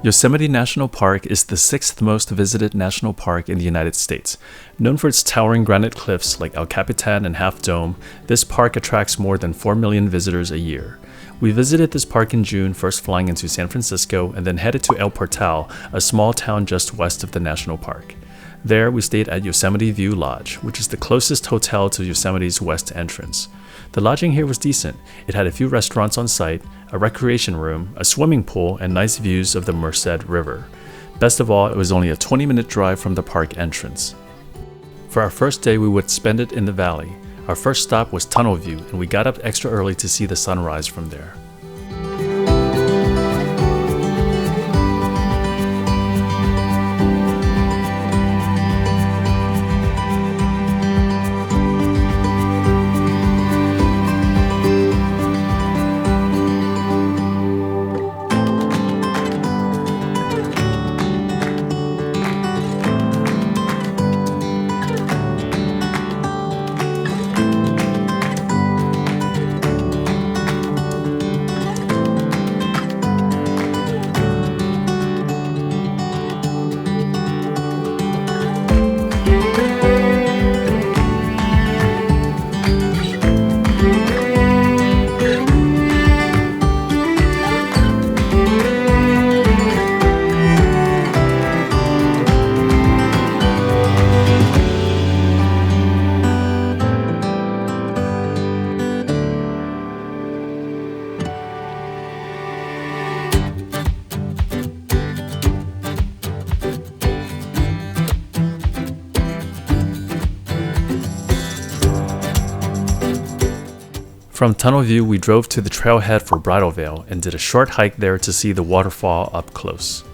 Yosemite National Park is the sixth most visited national park in the United States. Known for its towering granite cliffs like El Capitan and Half Dome, this park attracts more than 4 million visitors a year. We visited this park in June, first flying into San Francisco and then headed to El Portal, a small town just west of the national park. There, we stayed at Yosemite View Lodge, which is the closest hotel to Yosemite's west entrance. The lodging here was decent. It had a few restaurants on site, a recreation room, a swimming pool, and nice views of the Merced River. Best of all, it was only a 20-minute drive from the park entrance. For our first day, we would spend it in the valley. Our first stop was Tunnel View, and we got up extra early to see the sunrise from there. From Tunnel View, we drove to the trailhead for Bridalveil and did a short hike there to see the waterfall up close.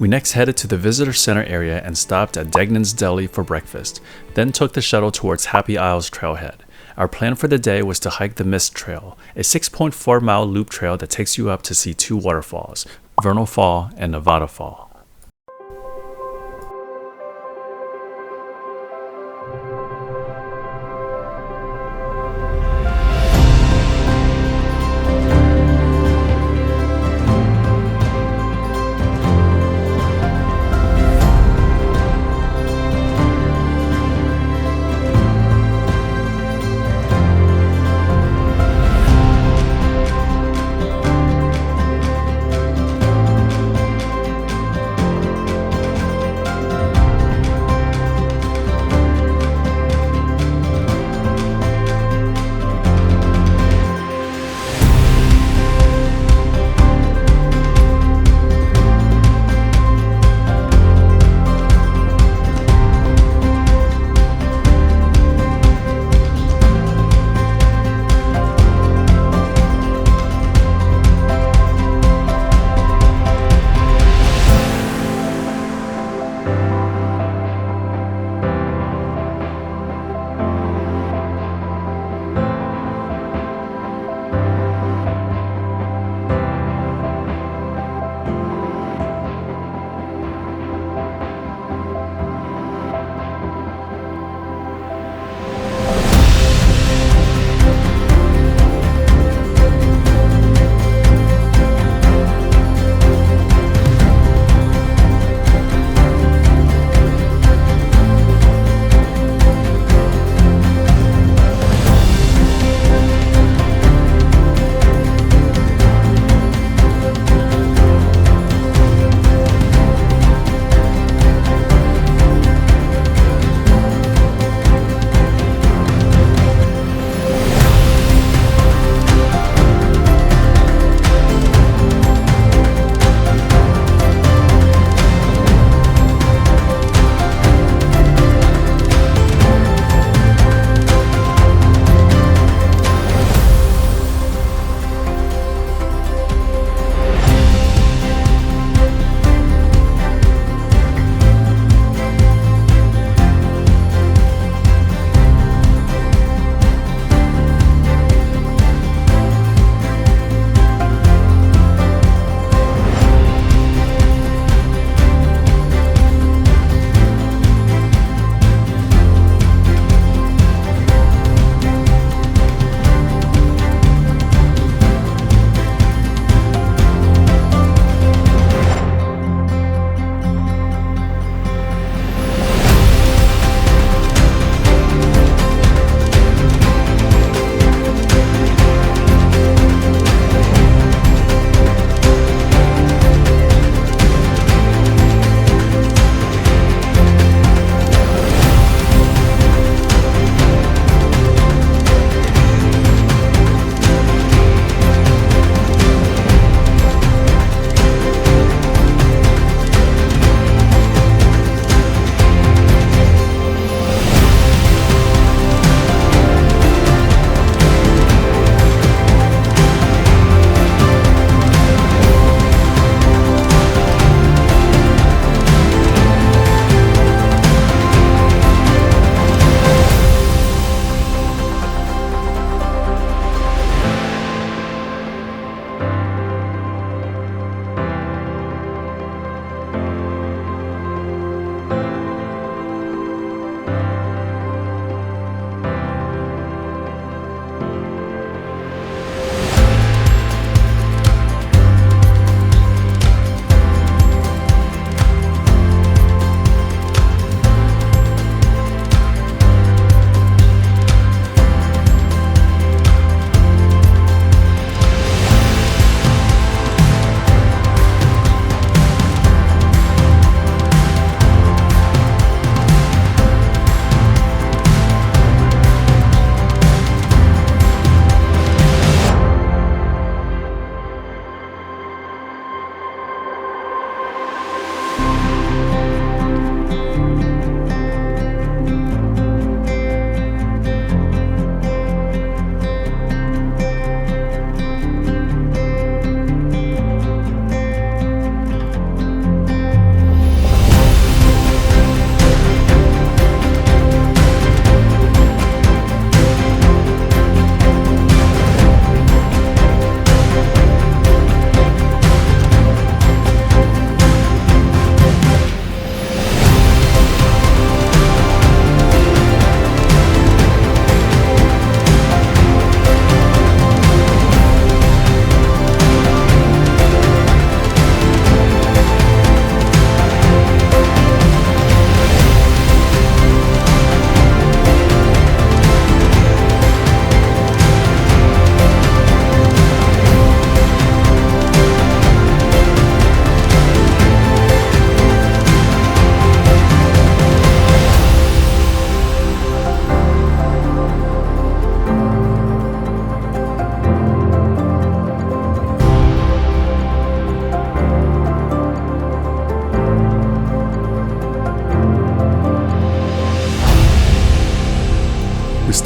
We next headed to the visitor center area and stopped at Degnan's Deli for breakfast, then took the shuttle towards Happy Isles Trailhead. Our plan for the day was to hike the Mist Trail, a 6.4-mile loop trail that takes you up to see two waterfalls, Vernal Fall and Nevada Fall.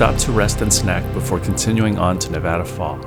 stopped to rest and snack before continuing on to Nevada Fall.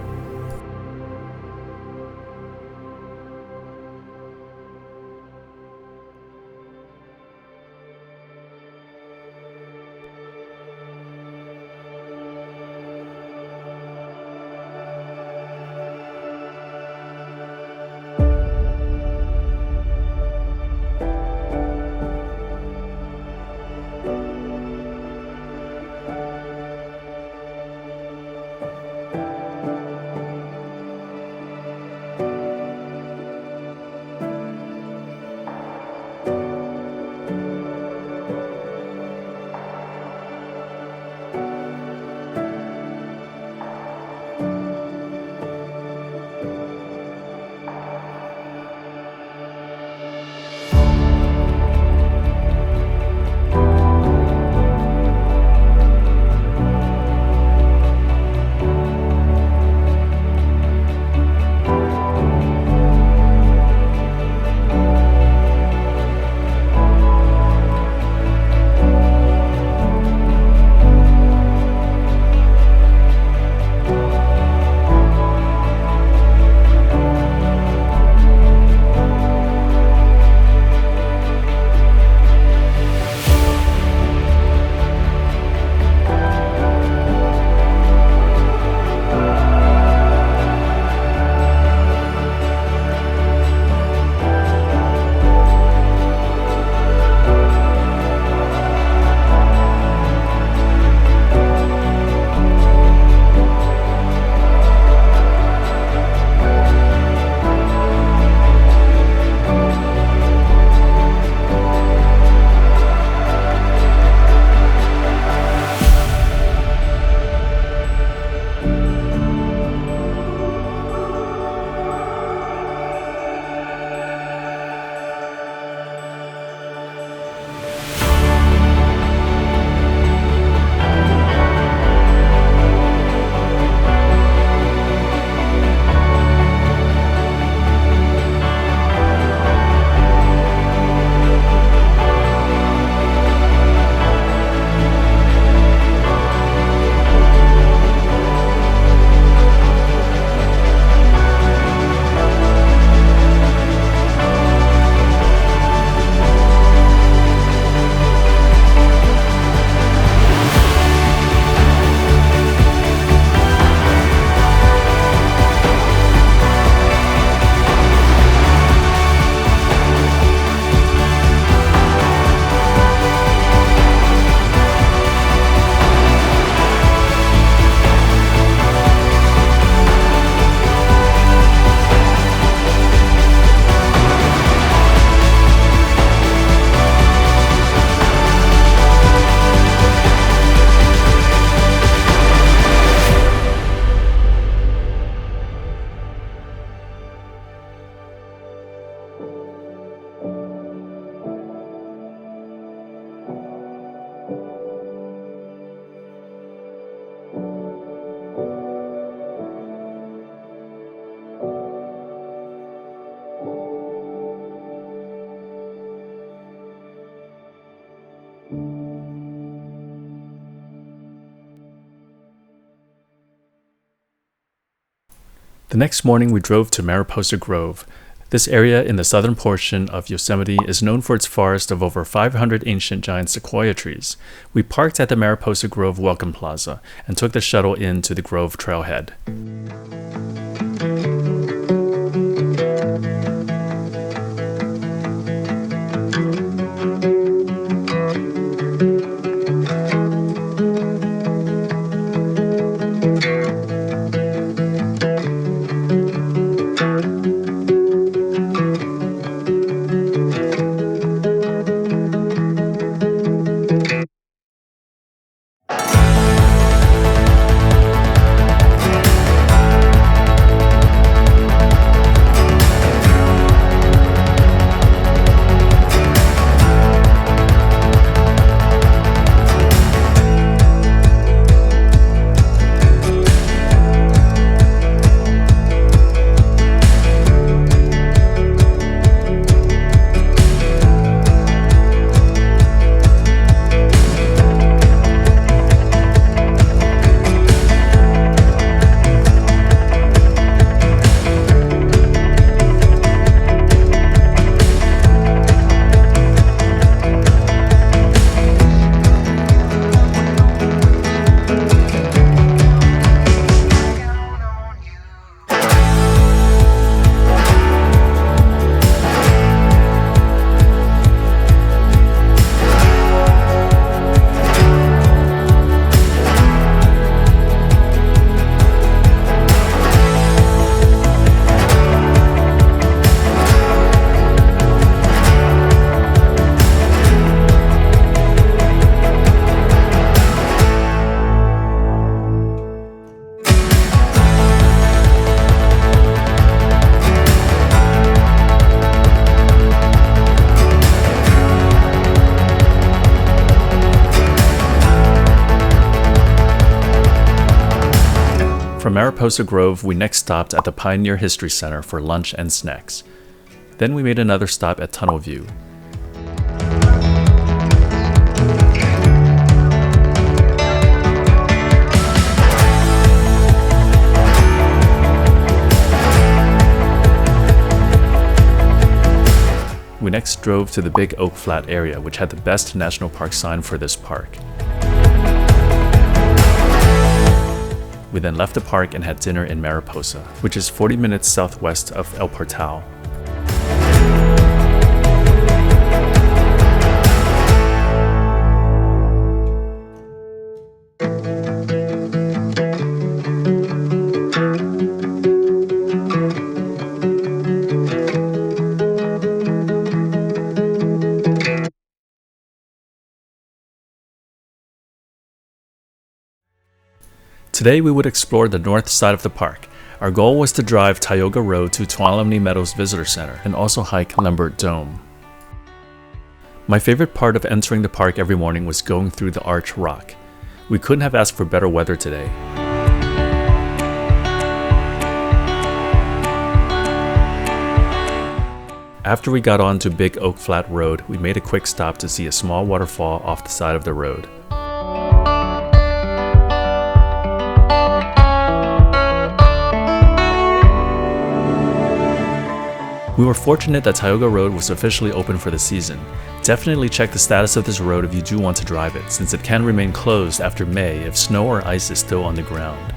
The next morning, we drove to Mariposa Grove. This area in the southern portion of Yosemite is known for its forest of over 500 ancient giant sequoia trees. We parked at the Mariposa Grove Welcome Plaza and took the shuttle in to the Grove Trailhead. Mariposa Grove, we next stopped at the Pioneer History Center for lunch and snacks. Then we made another stop at Tunnel View. We next drove to the Big Oak Flat area, which had the best national park sign for this park. We then left the park and had dinner in Mariposa, which is 40 minutes southwest of El Portal. Today we would explore the north side of the park. Our goal was to drive Tioga Road to Tuolumne Meadows Visitor Center and also hike Lembert Dome. My favorite part of entering the park every morning was going through the Arch Rock. We couldn't have asked for better weather today. After we got on to Big Oak Flat Road, we made a quick stop to see a small waterfall off the side of the road. We were fortunate that Tioga Road was officially open for the season. Definitely check the status of this road if you do want to drive it, since it can remain closed after May if snow or ice is still on the ground.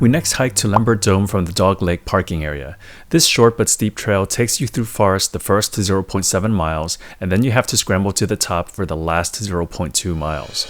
We next hiked to Lembert Dome from the Dog Lake parking area. This short but steep trail takes you through forest the first 0.7 miles, and then you have to scramble to the top for the last 0.2 miles.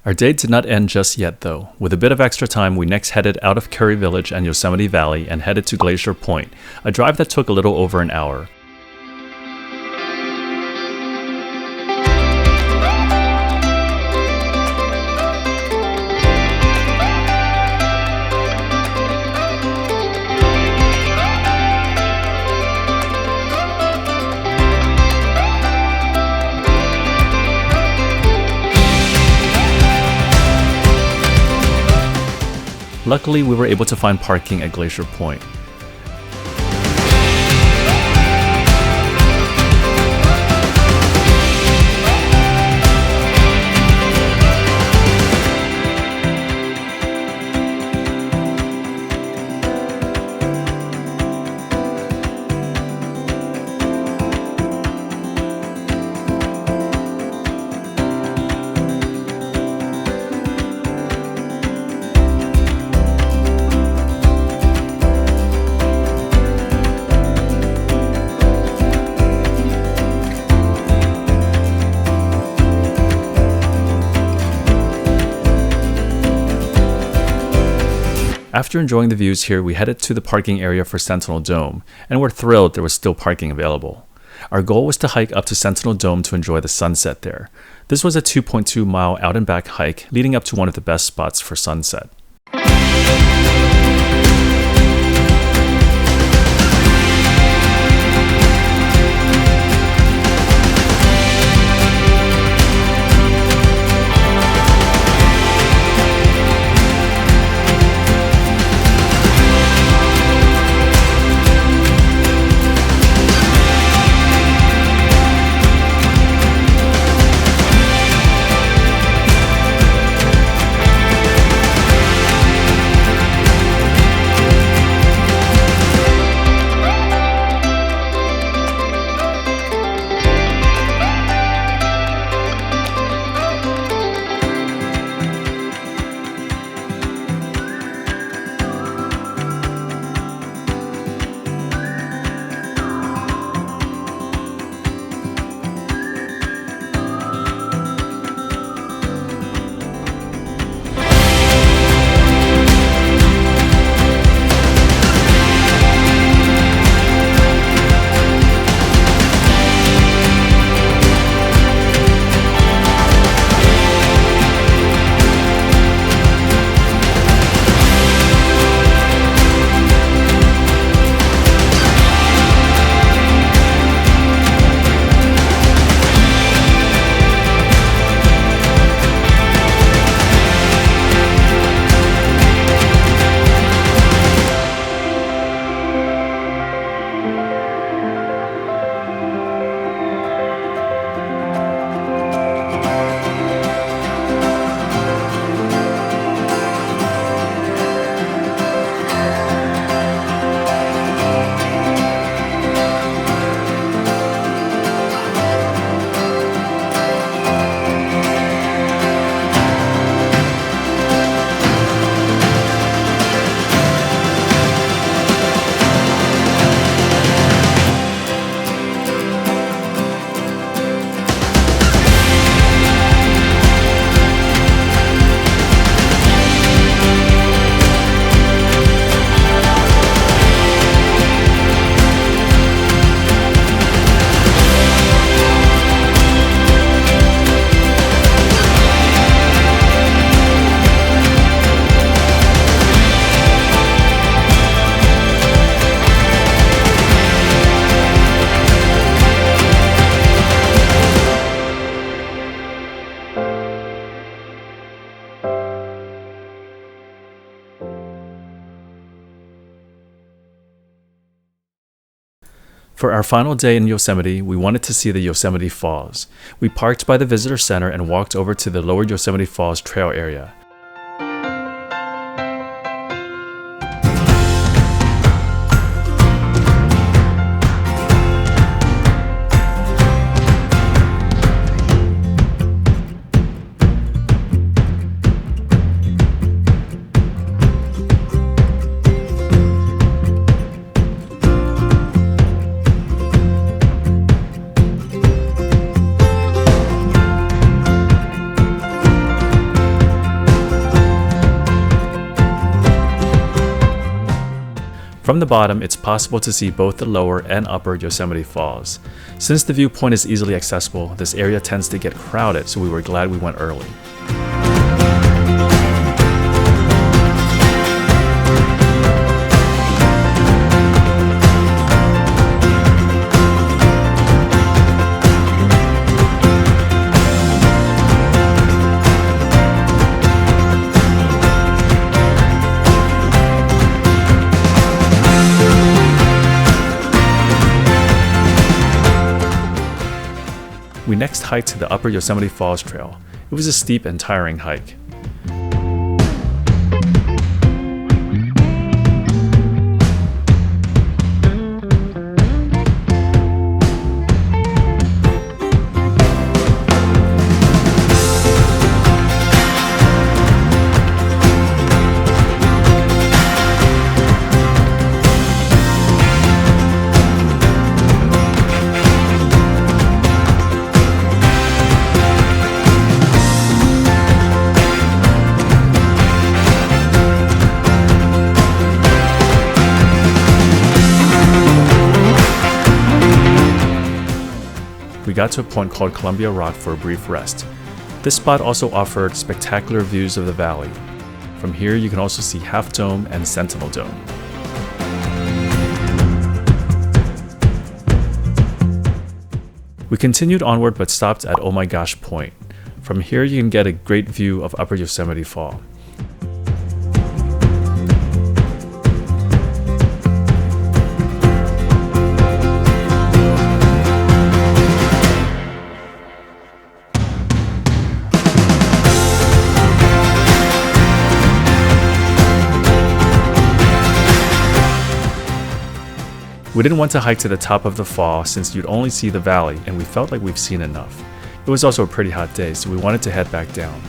Our day did not end just yet, though. With a bit of extra time, we next headed out of Curry Village and Yosemite Valley and headed to Glacier Point, a drive that took a little over an hour. Luckily, we were able to find parking at Glacier Point. After enjoying the views here, we headed to the parking area for Sentinel Dome, and we're thrilled there was still parking available. Our goal was to hike up to Sentinel Dome to enjoy the sunset there. This was a 2.2 mile out and back hike leading up to one of the best spots for sunset. For our final day in Yosemite, we wanted to see the Yosemite Falls. We parked by the visitor center and walked over to the Lower Yosemite Falls trail area. From the bottom, it's possible to see both the lower and upper Yosemite Falls. Since the viewpoint is easily accessible, this area tends to get crowded, so we were glad we went early. We next hiked to the Upper Yosemite Falls Trail. It was a steep and tiring hike. We got to a point called Columbia Rock for a brief rest. This spot also offered spectacular views of the valley. From here you can also see Half Dome and Sentinel Dome. We continued onward but stopped at Oh My Gosh Point. From here you can get a great view of Upper Yosemite Fall. We didn't want to hike to the top of the fall since you'd only see the valley, and we felt like we've seen enough. It was also a pretty hot day, so we wanted to head back down.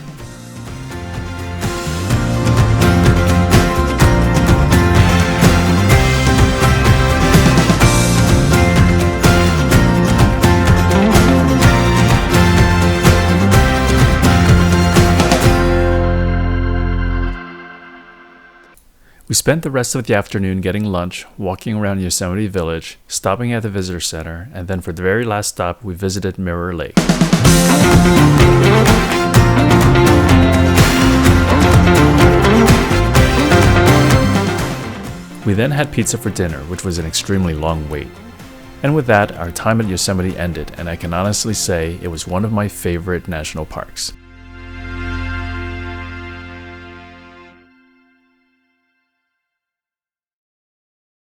We spent the rest of the afternoon getting lunch, walking around Yosemite Village, stopping at the visitor center, and then for the very last stop, we visited Mirror Lake. We then had pizza for dinner, which was an extremely long wait. And with that, our time at Yosemite ended, and I can honestly say it was one of my favorite national parks.